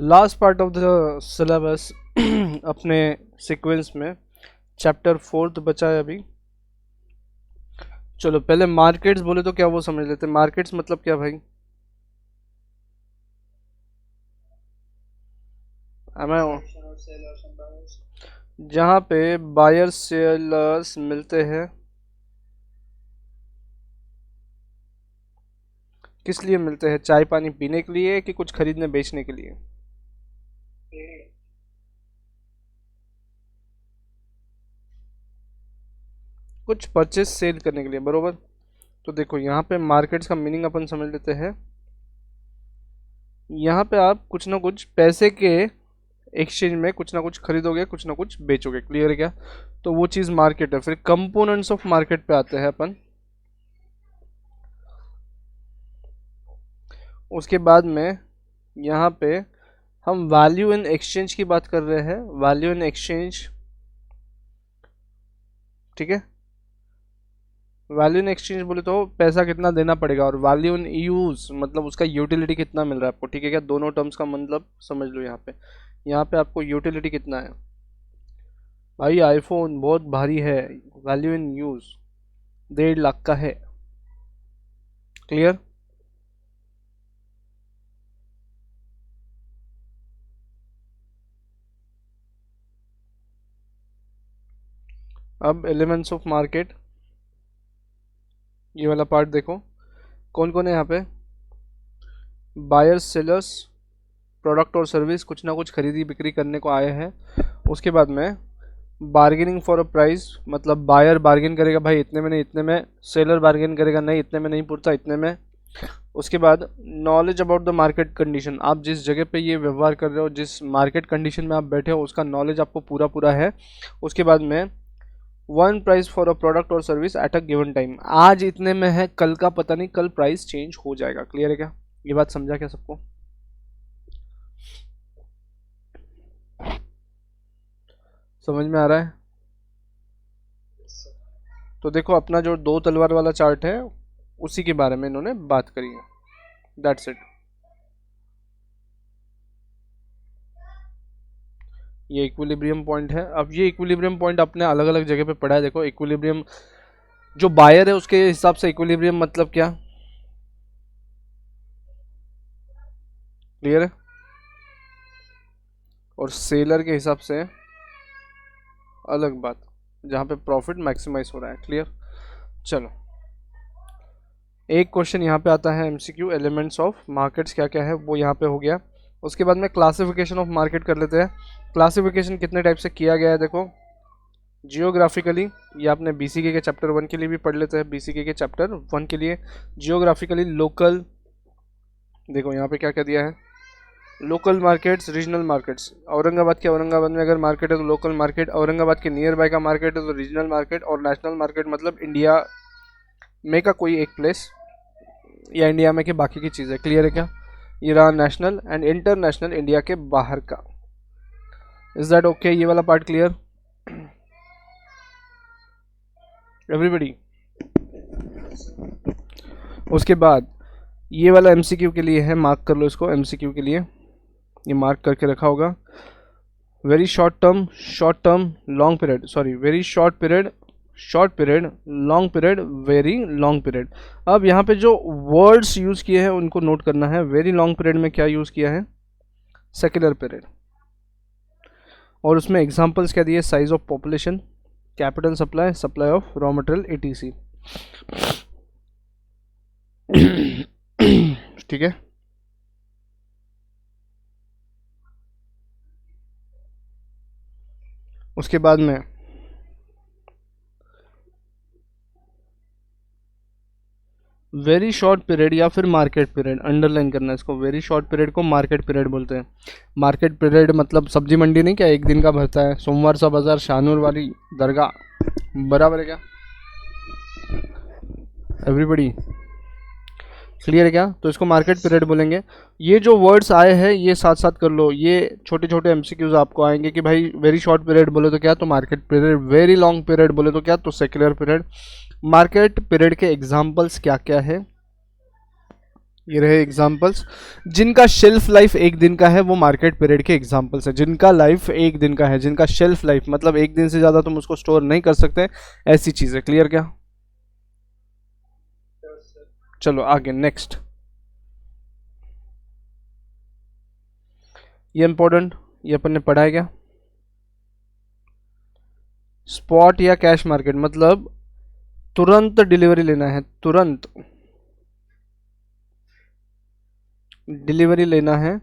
Last part of the syllabus अपने sequence में chapter 4 बचा है अभी। चलो पहले मार्केट्स बोले तो क्या वो समझ लेते हैं। मार्केट्स मतलब क्या भाई? जहाँ पे बायर्स सेलर्स मिलते हैं। किस लिए मिलते हैं? चाय पानी पीने के लिए कि कुछ खरीदने बेचने के लिए? कुछ परचेस सेल करने के लिए, बरोबर। तो देखो यहाँ पे मार्केट्स का मीनिंग अपन समझ लेते हैं। यहाँ पे आप कुछ ना कुछ पैसे के एक्सचेंज में कुछ ना कुछ खरीदोगे, कुछ ना कुछ बेचोगे। क्लियर है क्या? तो वो चीज़ मार्केट है। फिर कंपोनेंट्स ऑफ मार्केट पे आते हैं अपन। उसके बाद में यहाँ पे हम वैल्यू इन एक्सचेंज की बात कर रहे हैं। वैल्यू इन एक्सचेंज, ठीक है। वैल्यू इन एक्सचेंज बोले तो पैसा कितना देना पड़ेगा, और वैल्यू इन यूज मतलब उसका यूटिलिटी कितना मिल रहा है आपको। ठीक है क्या? दोनों टर्म्स का मतलब समझ लो। यहाँ पे आपको यूटिलिटी कितना है। भाई आईफोन बहुत भारी है, वैल्यू इन यूज 1.5 लाख का है। क्लियर? अब एलिमेंट्स ऑफ मार्केट, ये वाला पार्ट देखो। कौन कौन है यहाँ पे? बायर्स सेलर्स, प्रोडक्ट और सर्विस कुछ ना कुछ खरीदी बिक्री करने को आए हैं। उसके बाद में बार्गेनिंग फॉर अ प्राइस, मतलब बायर बार्गेन करेगा, भाई इतने में नहीं इतने में। सेलर बार्गेन करेगा, नहीं इतने में नहीं पुरता, इतने में। उसके बाद knowledge about the market condition, आप जिस जगह पे ये व्यवहार कर रहे हो, जिस मार्केट कंडीशन में आप बैठे हो, उसका नॉलेज आपको पूरा पूरा है। उसके बाद में one price for a product और service at a given time, आज इतने में है, कल का पता नहीं, कल प्राइस चेंज हो जाएगा। क्लियर है क्या? ये बात समझा क्या सबको? समझ में आ रहा है? तो देखो अपना जो 2 तलवार वाला चार्ट है, उसी के बारे में इन्होंने बात करी है। That's it. ये इक्विलिब्रियम पॉइंट है। अब ये इक्विलिब्रियम पॉइंट अपने अलग अलग जगह पे पढ़ा है। देखो इक्विलिब्रियम जो बायर है उसके हिसाब से इक्विलिब्रियम मतलब क्या? क्लियर है? और सेलर के हिसाब से अलग बात, जहां पे प्रॉफिट मैक्सिमाइज हो रहा है। क्लियर? चलो एक क्वेश्चन यहाँ पे आता है एमसीक्यू, एलिमेंट्स ऑफ मार्केट्स क्या क्या है वो यहाँ पे हो गया। उसके बाद में क्लासिफिकेशन ऑफ मार्केट कर लेते हैं। क्लासिफिकेशन कितने टाइप से किया गया है देखो। जियोग्राफिकली, ये आपने बीसीके के चैप्टर 1 के लिए भी पढ़ लेते हैं। बीसीके के चैप्टर 1 के लिए जियोग्राफिकली लोकल, देखो यहाँ पे क्या क्या दिया है। Local markets, regional markets. Aurangabad के, औरंगाबाद में अगर मार्केट है तो लोकल मार्केट, औरंगाबाद के नियर बाय का मार्केट है तो रीजनल मार्केट, और नेशनल मार्केट मतलब इंडिया में का कोई एक प्लेस, या इंडिया में के बाकी की चीज़ें। क्लियर है क्या? ये रहा नेशनल एंड इंटरनेशनल, इंडिया के बाहर का। Is that okay? ये वाला पार्ट क्लियर एवरीबडी? उसके बाद ये वाला एमसीक्यू के लिए है, मार्क कर लो इसको एमसीक्यू के लिए, ये मार्क करके रखा होगा। Very short term long period, sorry very short period long period, very long period. अब यहाँ पे जो वर्ड्स यूज किए हैं उनको नोट करना है। वेरी लॉन्ग पीरियड में क्या यूज किया है? Secular period. और उसमें एग्जांपल्स क्या दिए? Size of population, capital supply, supply of raw material, etc. ठीक है? उसके बाद में वेरी शॉर्ट पीरियड या फिर मार्केट पीरियड, अंडरलाइन करना है इसको। वेरी शॉर्ट पीरियड को मार्केट पीरियड बोलते हैं। मार्केट पीरियड मतलब सब्जी मंडी नहीं क्या, एक दिन का भरता है, सोमवार सा बाजार, शाहनूर वाली दरगाह, बराबर है क्या एवरीबडी? क्लियर है क्या? तो इसको मार्केट पीरियड बोलेंगे। ये जो वर्ड्स आए हैं ये साथ साथ कर लो। ये छोटे छोटे एमसीक्यूज आपको आएंगे कि भाई वेरी शॉर्ट पीरियड बोले तो क्या, तो market period. Very long period बोले तो क्या, तो सेक्युलर पीरियड। मार्केट पीरियड के एग्जांपल्स क्या क्या है? ये रहे एग्जांपल्स। जिनका शेल्फ लाइफ एक दिन का है वो मार्केट पीरियड के एग्जांपल्स है। जिनका लाइफ एक दिन का है, जिनका शेल्फ लाइफ मतलब एक दिन से ज़्यादा तुम उसको स्टोर नहीं कर सकते, ऐसी चीज़ है। क्लियर क्या? चलो आगे नेक्स्ट। ये इंपॉर्टेंट, ये अपन ने पढ़ा है क्या? स्पॉट या कैश मार्केट मतलब तुरंत डिलीवरी लेना है, तुरंत डिलीवरी लेना है,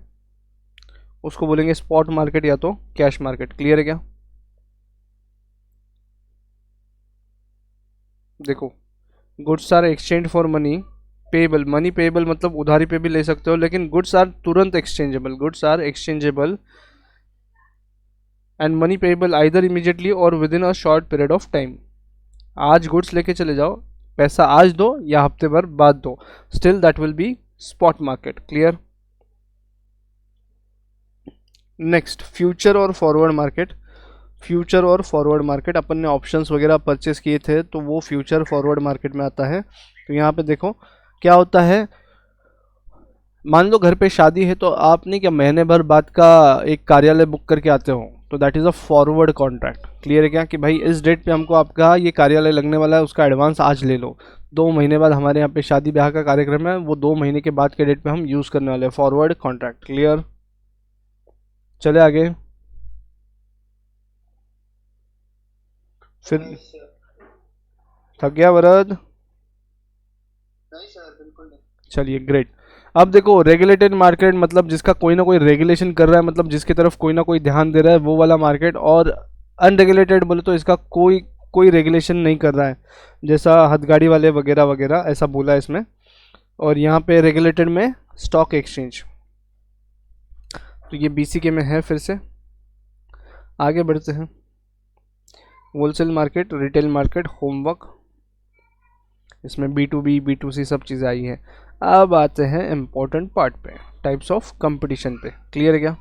उसको बोलेंगे स्पॉट मार्केट या तो कैश मार्केट। क्लियर है क्या? देखो, goods are exchange for money payable. Money payable मतलब उधारी पे भी ले सकते हो, लेकिन गुड्स आर तुरंत exchangeable, goods are exchangeable and money payable either immediately और within a short period of time. आज गुड्स लेके चले जाओ, पैसा आज दो या हफ्ते भर बाद दो, still that will be spot market. Clear? Next, future और फॉरवर्ड मार्केट। फ्यूचर और फॉरवर्ड मार्केट अपन ने ऑप्शंस वगैरह परचेस किए थे तो वो फ्यूचर फॉरवर्ड मार्केट में आता है। तो यहाँ पे देखो क्या होता है। मान लो घर पे शादी है तो आपने क्या महीने भर बाद का एक कार्यालय बुक करके आते हो, तो that is a forward contract. Clear है क्या? कि भाई इस डेट पे हमको आपका ये कार्यालय लगने वाला है, उसका एडवांस आज ले लो। 2 महीने बाद हमारे यहाँ पे शादी ब्याह का कार्यक्रम है, वो 2 महीने के बाद के डेट पे हम यूज़ करने वाले हैं फॉरवर्ड कॉन्ट्रैक्ट। क्लियर? चले आगे। फिर थक गया वरद? चलिए ग्रेट। अब देखो, रेगुलेटेड मार्केट मतलब जिसका कोई ना कोई रेगुलेशन कर रहा है, मतलब जिसकी तरफ कोई ना कोई ध्यान दे रहा है, वो वाला मार्केट। और अनरेगुलेटेड बोले तो इसका कोई कोई रेगुलेशन नहीं कर रहा है, जैसा हथगाड़ी वाले वगैरह वगैरह ऐसा बोला है इसमें। और यहाँ पे रेगुलेटेड में स्टॉक एक्सचेंज, तो ये बीसीके में है। फिर से आगे बढ़ते हैं। Wholesale market, retail market, homework, इसमें B2B B2C सब चीज़ें आई हैं। अब आते हैं इम्पोर्टेंट पार्ट पे, टाइप्स ऑफ कंपटीशन पे। क्लियर है क्या?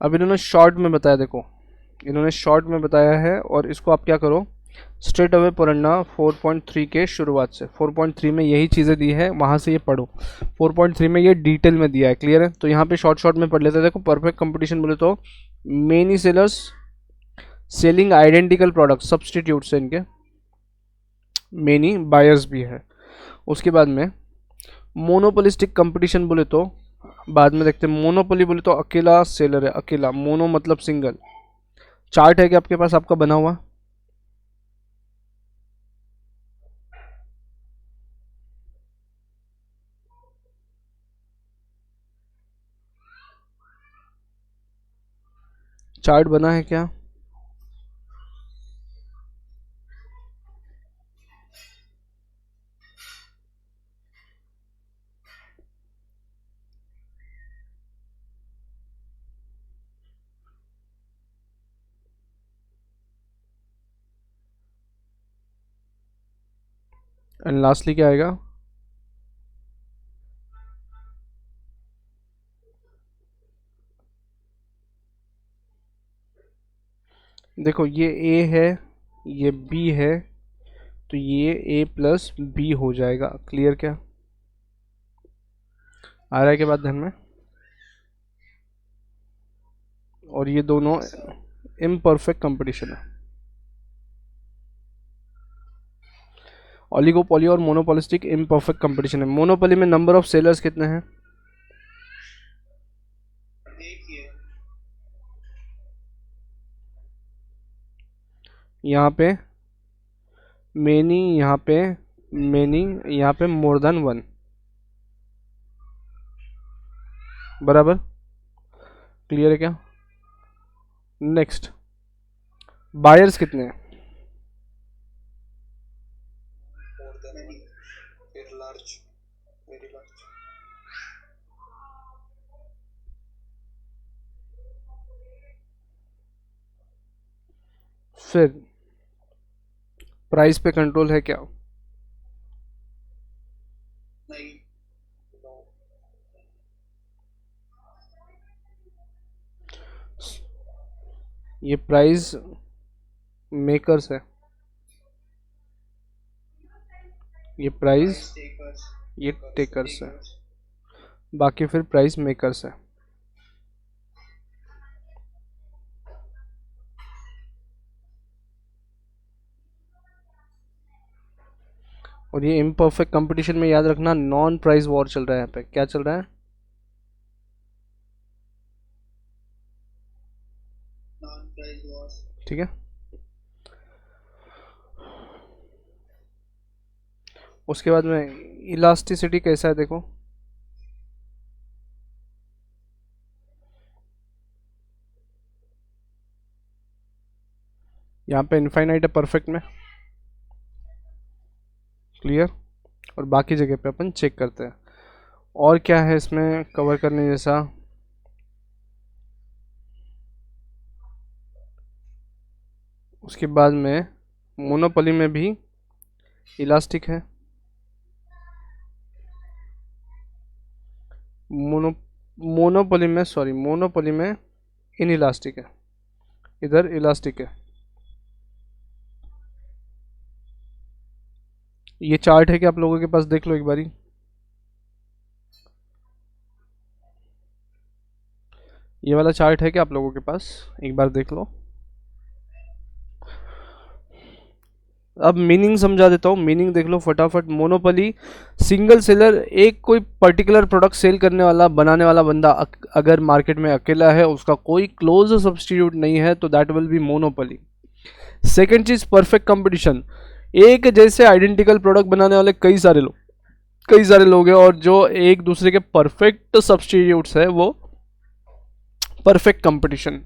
अब इन्होंने शॉर्ट में बताया, देखो इन्होंने शॉर्ट में बताया है और इसको आप क्या करो, स्ट्रेट अवे पढ़ना 4.3 के शुरुआत से। 4.3 में यही चीज़ें दी है, वहाँ से ये पढ़ो। 4.3 में ये डिटेल में दिया है। क्लियर है? तो यहाँ पे शॉर्ट शॉर्ट में पढ़ लेते हैं। देखो, परफेक्ट कंपटीशन बोले तो many sellers selling identical product, substitute से इनके मेनी बायर्स भी है। उसके बाद में मोनोपोलिस्टिक कंपटीशन बोले तो बाद में देखते हैं। मोनोपोली बोले तो अकेला सेलर है, अकेला। मोनो मतलब सिंगल। चार्ट है कि आपके पास आपका बना हुआ? चार्ट बना है क्या? एंड लास्टली क्या आएगा? देखो, ये ए है, ये बी है, तो ये ए प्लस बी हो जाएगा। क्लियर क्या? आ रहा है के बाद ध्यान में? और ये दोनों इम्परफेक्ट कंपटीशन है। ऑलिगोपोली और मोनोपोलिस्टिक इम्परफेक्ट कंपटीशन है। मोनोपोली में नंबर ऑफ सेलर्स कितने हैं? यहाँ पे मेनी, यहाँ पे मेनी, यहाँ पे मोर देन वन। बराबर? क्लियर है क्या? नेक्स्ट, बायर्स कितने हैं? फिर प्राइस पे कंट्रोल है क्या? ये प्राइस मेकर्स है। ये प्राइस, ये टेकर्स है, बाकी फिर प्राइस मेकर्स है। और ये इम्परफेक्ट कंपटीशन में याद रखना नॉन प्राइस वॉर चल रहा है। यहाँ पे क्या चल रहा है? ठीक है। उसके बाद में इलास्टिसिटी कैसा है देखो, यहाँ पे इनफाइनाइट है परफेक्ट में, क्लियर। और बाकी जगह पे अपन चेक करते हैं और क्या है इसमें कवर करने जैसा। उसके बाद में मोनोपोली में भी इलास्टिक है, मोनोपोली में इन इलास्टिक है, इधर इलास्टिक है। ये चार्ट है कि आप लोगों के पास, देख लो एक बारी। ये वाला चार्ट है कि आप लोगों के पास, एक बार देख लो। अब मीनिंग समझा देता हूँ, मीनिंग देख लो फटाफट। मोनोपोली, सिंगल सेलर, एक कोई पर्टिकुलर प्रोडक्ट सेल करने वाला, बनाने वाला बंदा अगर मार्केट में अकेला है, उसका कोई क्लोज सब्स्टिट्यूट नहीं है, तो that will be monopoly. Second चीज परफेक्ट कंपटीशन, एक जैसे आइडेंटिकल प्रोडक्ट बनाने वाले कई सारे लोग हैं, और जो एक दूसरे के परफेक्ट सब्स्टिट्यूट्स है वो परफेक्ट कंपटीशन।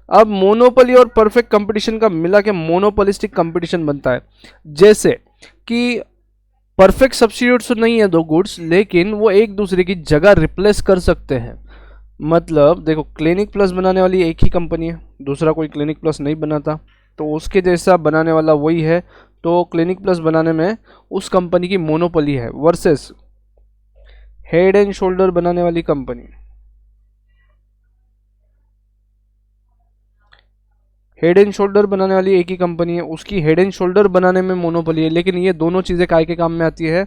अब मोनोपोली और परफेक्ट कंपटीशन का मिला के मोनोपोलिस्टिक कंपटीशन बनता है। जैसे कि परफेक्ट सब्स्टिट्यूट्स तो नहीं है दो गुड्स, लेकिन वो एक दूसरे की जगह रिप्लेस कर सकते हैं। मतलब देखो, क्लिनिक प्लस बनाने वाली एक ही कंपनी है, दूसरा कोई क्लिनिक प्लस नहीं बनाता, तो उसके जैसा बनाने वाला वही है, तो क्लिनिक प्लस बनाने में उस कंपनी की मोनोपोली है। वर्सेस हेड एंड शोल्डर बनाने वाली कंपनी, हेड एंड शोल्डर बनाने वाली एक ही कंपनी है, उसकी हेड एंड शोल्डर बनाने में मोनोपोली है, लेकिन ये दोनों चीज़ें काय के काम में आती है?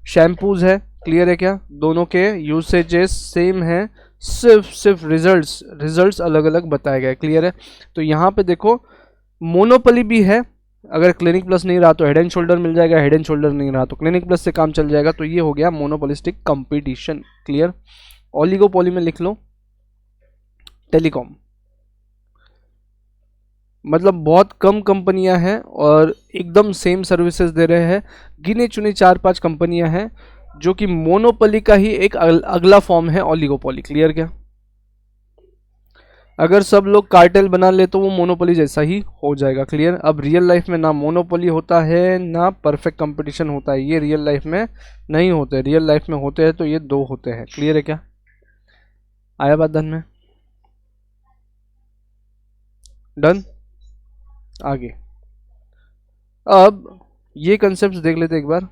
शैम्पूज है, क्लियर है क्या? दोनों के यूसेजेस सेम है, सिर्फ रिजल्ट्स अलग अलग बताए गए, क्लियर है। तो यहाँ पे देखो मोनोपोली भी है, अगर क्लिनिक प्लस नहीं रहा तो हेड एंड शोल्डर मिल जाएगा, हेड एंड शोल्डर नहीं रहा तो क्लिनिक प्लस से काम चल जाएगा, तो ये हो गया मोनोपोलिस्टिक कंपटीशन, क्लियर। ओलिगोपोली में लिख लो टेलीकॉम, मतलब बहुत कम कंपनियां हैं और एकदम सेम सर्विसेज दे रहे हैं, गिने चुने 4-5 कंपनियां हैं, जो कि मोनोपोली का ही एक अगला फॉर्म है ओलिगोपोली, क्लियर क्या? अगर सब लोग कार्टेल बना ले तो वो मोनोपोली जैसा ही हो जाएगा, क्लियर। अब रियल लाइफ में ना मोनोपोली होता है ना परफेक्ट कंपटीशन होता है, ये रियल लाइफ में नहीं होते, रियल लाइफ में होते हैं तो ये दो होते हैं, क्लियर है क्या? आया बात धन में? डन। आगे अब ये कंसेप्ट देख लेते एक बार,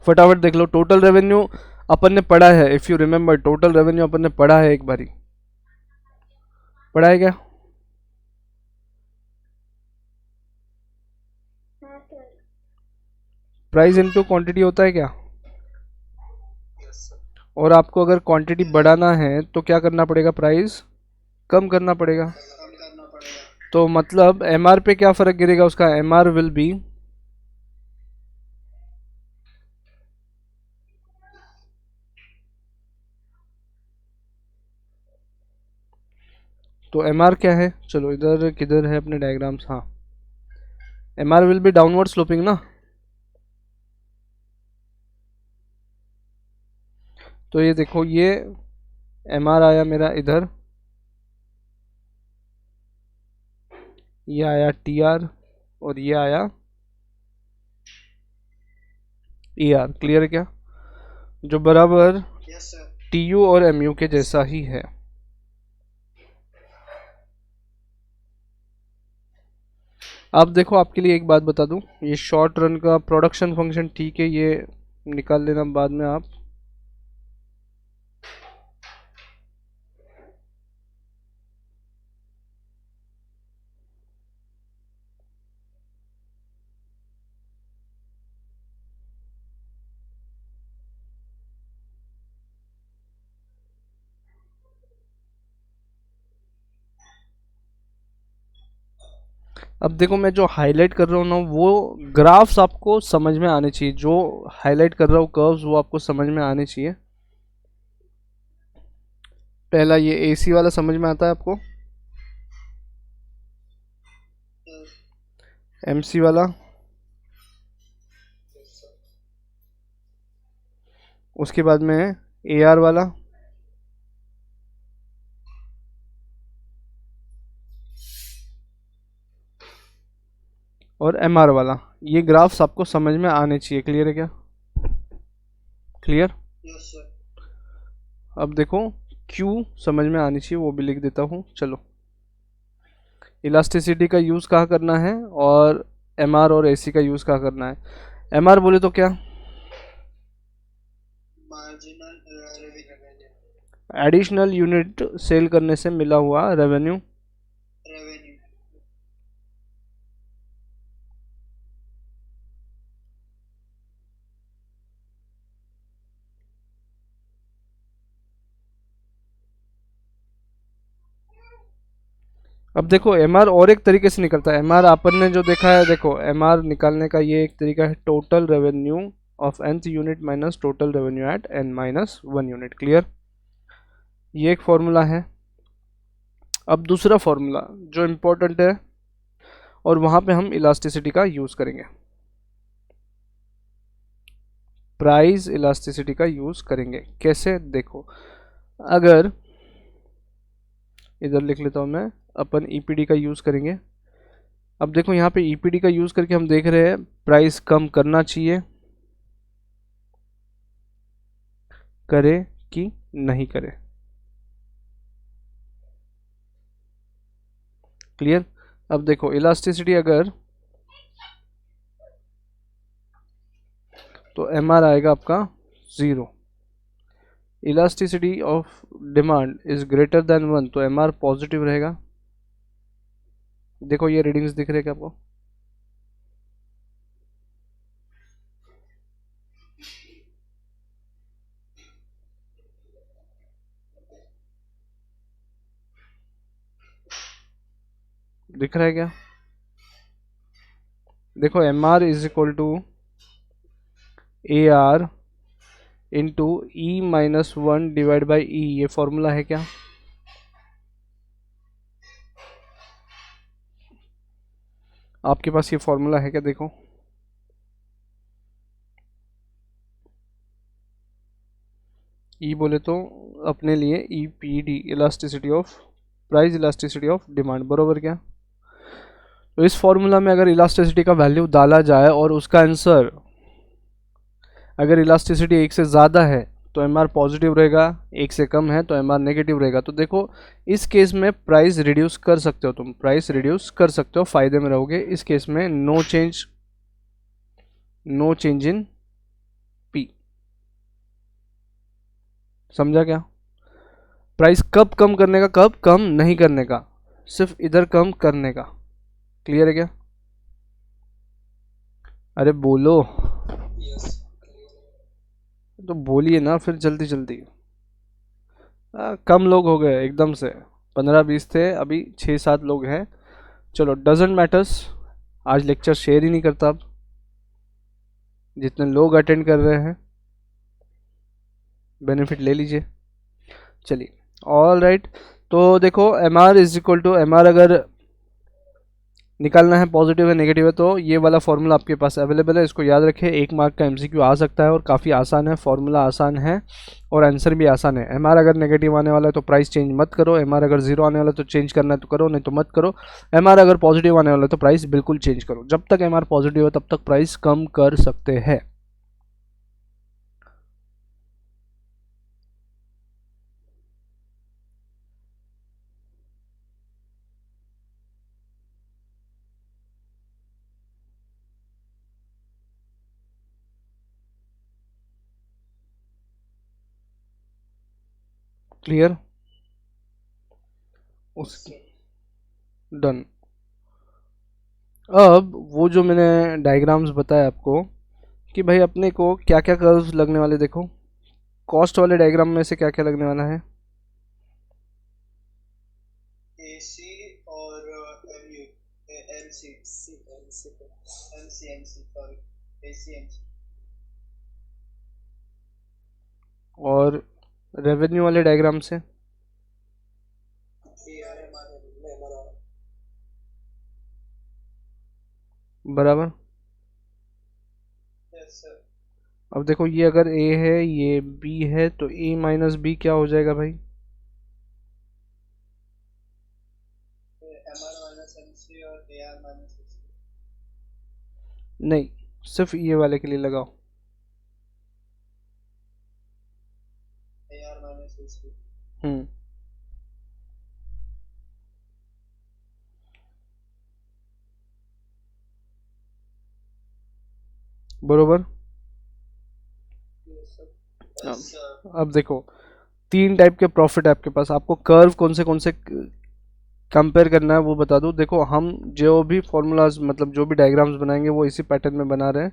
फटाफट देख लो। टोटल रेवेन्यू अपन ने पढ़ा है, if you remember, total revenue अपन ने पढ़ा है, एक बारी पढ़ा है क्या? प्राइस इनटू क्वांटिटी होता है क्या? और आपको अगर क्वांटिटी बढ़ाना है तो क्या करना पड़ेगा? प्राइस कम करना पड़ेगा। तो मतलब एमआर पे क्या फर्क गिरेगा उसका? एमआर विल बी, तो एमआर क्या है? चलो इधर किधर है अपने डायग्राम्स, हाँ, MR will be downward sloping ना। तो ये देखो, ये एमआर आया मेरा इधर, ये आया टीआर, और ये आया ईआर, क्लियर है क्या? जो बराबर टीयू और एमयू के जैसा ही है। अब देखो, आपके लिए एक बात बता दूं, ये शॉर्ट रन का प्रोडक्शन फंक्शन ठीक है, ये निकाल लेना बाद में आप। अब देखो मैं जो हाईलाइट कर रहा हूँ ना वो ग्राफ्स आपको समझ में आने चाहिए, जो हाईलाइट कर रहा हूँ कर्व्स वो आपको समझ में आने चाहिए। पहला ये एसी वाला समझ में आता है आपको, एमसी वाला, उसके बाद में एआर वाला, और एमआर वाला। ये ग्राफ्स आपको समझ में आने चाहिए। क्लियर है क्या? क्लियर? Yes sir. अब देखो क्यू समझ में आनी चाहिए, वो भी लिख देता हूँ। चलो, इलास्टिसिटी का यूज़ कहाँ करना है और एमआर और एसी का यूज़ कहाँ करना है? एमआर बोले तो क्या? Marginal revenue. Additional unit sale करने से मिला हुआ रेवेन्यू। रेवेन्यू। अब देखो एमआर और एक तरीके से निकलता है। एमआर अपन ने जो देखा है, देखो एमआर निकालने का ये एक तरीका है, total revenue of nth unit minus total revenue at n minus 1 unit. Clear? ये एक फॉर्मूला है। अब दूसरा फॉर्मूला जो इम्पोर्टेंट है, और वहां पे हम इलास्टिसिटी का यूज करेंगे, प्राइस इलास्टिसिटी का यूज करेंगे। कैसे? देखो, अगर इधर लिख लेता हूं मैं, अपन ईपीडी का यूज करेंगे। अब देखो यहाँ पे ईपीडी का यूज करके हम देख रहे हैं प्राइस कम करना चाहिए, करे कि नहीं करे। क्लियर? अब देखो इलास्टिसिटी अगर, तो एम आर आएगा आपका 0। Elasticity of demand is greater than 1, तो एम आर पॉजिटिव रहेगा। देखो ये रीडिंग्स दिख रहे हैं क्या आपको? दिख रहा है क्या? देखो M R is equal to A R into E minus 1 divide by E, ये फॉर्मूला है क्या? आपके पास ये फॉर्मूला है क्या? देखो, ई बोले तो अपने लिए E P D, elasticity of price elasticity of demand, बरोबर क्या? तो इस फॉर्मूला में अगर इलास्टिसिटी का वैल्यू डाला जाए और उसका आंसर अगर इलास्टिसिटी 1 से ज़्यादा है तो एम आर पॉजिटिव रहेगा, 1 से कम है तो एम आर नेगेटिव रहेगा। तो देखो इस केस में प्राइस रिड्यूस कर सकते हो, तुम प्राइस रिड्यूस कर सकते हो, फायदे में रहोगे। इस केस में नो चेंज इन पी। समझा क्या? प्राइस कब कम करने का, कब कम नहीं करने का, सिर्फ इधर कम करने का। क्लियर है क्या? अरे बोलो, यस। तो बोलिए ना फिर जल्दी जल्दी। कम लोग हो गए एकदम से, 15-20 थे, अभी 6-7 लोग हैं। चलो डजेंट मैटर्स, आज लेक्चर शेयर ही नहीं करता। अब जितने लोग अटेंड कर रहे हैं बेनिफिट ले लीजिए। चलिए, ऑल राइट। तो देखो M R is equal to, M R अगर निकालना है पॉजिटिव है नेगेटिव है, तो ये वाला फॉर्मूला आपके पास अवेलेबल है, इसको याद रखें। 1 मार्क का एमसीक्यू आ सकता है और काफ़ी आसान है, फॉर्मूला आसान है और आंसर भी आसान है। एम आर अगर नेगेटिव आने वाला है तो प्राइस चेंज मत करो, एम आर अगर 0 आने वाला है तो चेंज करना है तो करो, नहीं तो मत करो। एम आर अगर पॉजिटिव आने वाला है तो प्राइस बिल्कुल चेंज करो। जब तक एम आर पॉजिटिव है तब तक प्राइस कम कर सकते हैं। क्लियर? उस डन। अब वो जो मैंने डायग्राम्स बताया आपको कि भाई अपने को क्या क्या कर्व्स लगने वाले, देखो कॉस्ट वाले डायग्राम में से क्या क्या लगने वाला है? एसी और MU LC. ACMC, sorry, ACMC. और रेवेन्यू वाले डायग्राम से ARMR, MRR. बराबर। Yes, sir. अब देखो ये अगर ए है ये बी है तो ए माइनस बी क्या हो जाएगा भाई? MR minus MC और AR minus MC. नहीं, सिर्फ ये वाले के लिए लगाओ। AR minus MC. हम्म, बरोबर। Yes, sir. अब Yes, sir. अब देखो तीन टाइप के प्रॉफिट है आपके पास, आपको कर्व कौन से कंपेयर करना है वो बता दो। देखो हम जो भी फॉर्मूलाज मतलब जो भी डायग्राम्स बनाएंगे वो इसी पैटर्न में बना रहे हैं।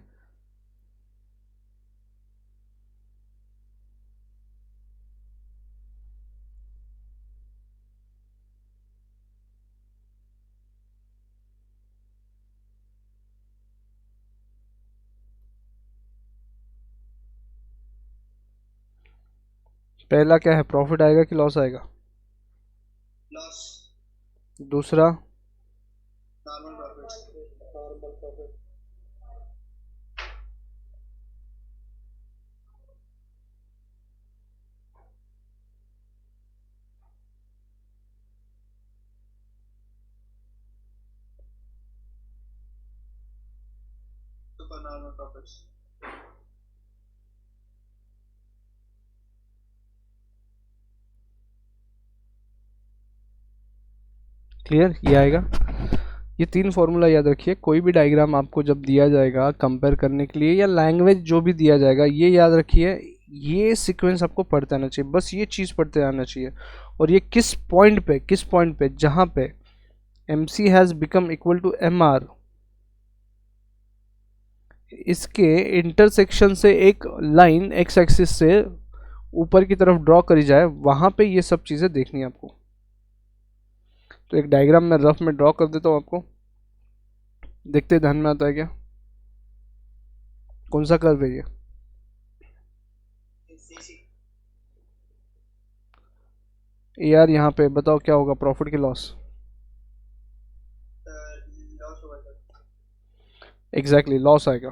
पहला क्या है, प्रॉफिट आएगा कि लॉस आएगा? Loss. दूसरा Normal profits. Normal profit. Super normal profits. Clear, ये आएगा। ये तीन फॉर्मूला याद रखिए, कोई भी डायग्राम आपको जब दिया जाएगा कंपेयर करने के लिए या लैंग्वेज जो भी दिया जाएगा, ये याद रखिए ये सीक्वेंस आपको पढ़ते आना चाहिए, बस ये चीज़ पढ़ते आना चाहिए। और ये किस पॉइंट पे जहाँ पे M C has become equal to M R, इसके इंटरसेक्शन से एक लाइन एक्स एक्सिस से ऊपर की तरफ ड्रॉ करी जाए, वहाँ पे ये सब चीज़ें देखनी है आपको। तो एक डायग्राम में रफ में ड्रॉ कर देता हूँ आपको, देखते ध्यान में आता है क्या? कौन सा कर्व है ये? CC. यार यहाँ पे बताओ क्या होगा, प्रॉफिट की लॉस? Loss होगा sir. एग्जैक्टली लॉस आएगा।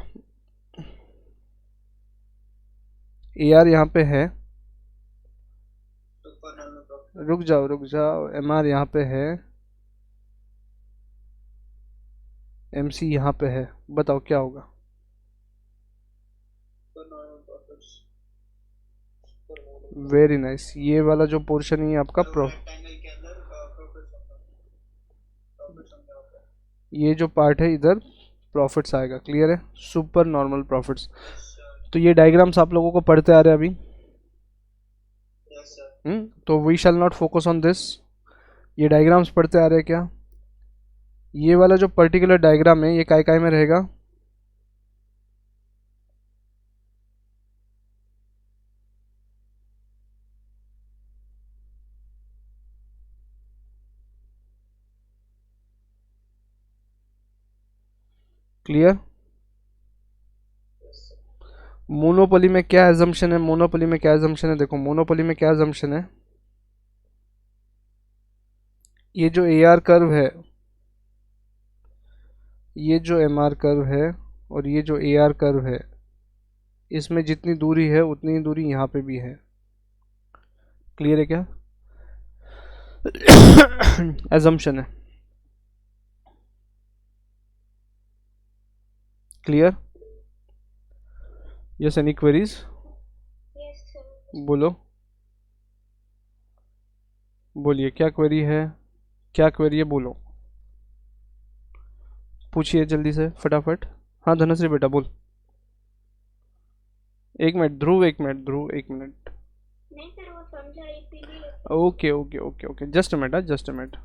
AR यहाँ पे है, Super normal profit. रुक जाओ, MR यहाँ पे है, MC यहाँ पे है, बताओ क्या होगा? Super normal profits. Super normal. Very nice. ये वाला जो पोर्शन है ये आपका रेक्टेंगल के अंदर प्रॉफिट्स होगा. प्रॉफिट्स होंगे वहाँ पे. ये जो पार्ट है इधर प्रॉफिट्स आएगा। क्लियर है? Super normal profits. Yes, sir. तो ये डायग्राम्स आप लोगों को पढ़ते आ रहे हैं अभी। Yes, sir. तो we shall not focus on this. ये डायग्राम्स पढ़ते आ रहे हैं क्या? ये वाला जो पर्टिकुलर डायग्राम है ये काय में रहेगा? क्लियर? Yes, sir. मोनोपोली में क्या एजम्पशन है? मोनोपोली में क्या एजम्पशन है? देखो मोनोपोली में क्या एजम्पशन है, ये जो AR कर्व है, ये जो MR कर्व है और ये जो AR कर्व है, इसमें जितनी दूरी है उतनी ही दूरी यहाँ पे भी है। क्लियर है क्या? एजम्पशन है। Clear? Yes, any queries? Yes, sir. बोलो, बोलिए क्या क्वेरी है, क्या क्वेरी है बोलो, पूछिए जल्दी से फटाफट। हाँ धनश्री बेटा बोल। एक मिनट ध्रुव, एक मिनट ध्रुव, एक मिनट। नहीं सर वो समझा इसीलिए. Okay okay okay okay, just a minute, just a minute.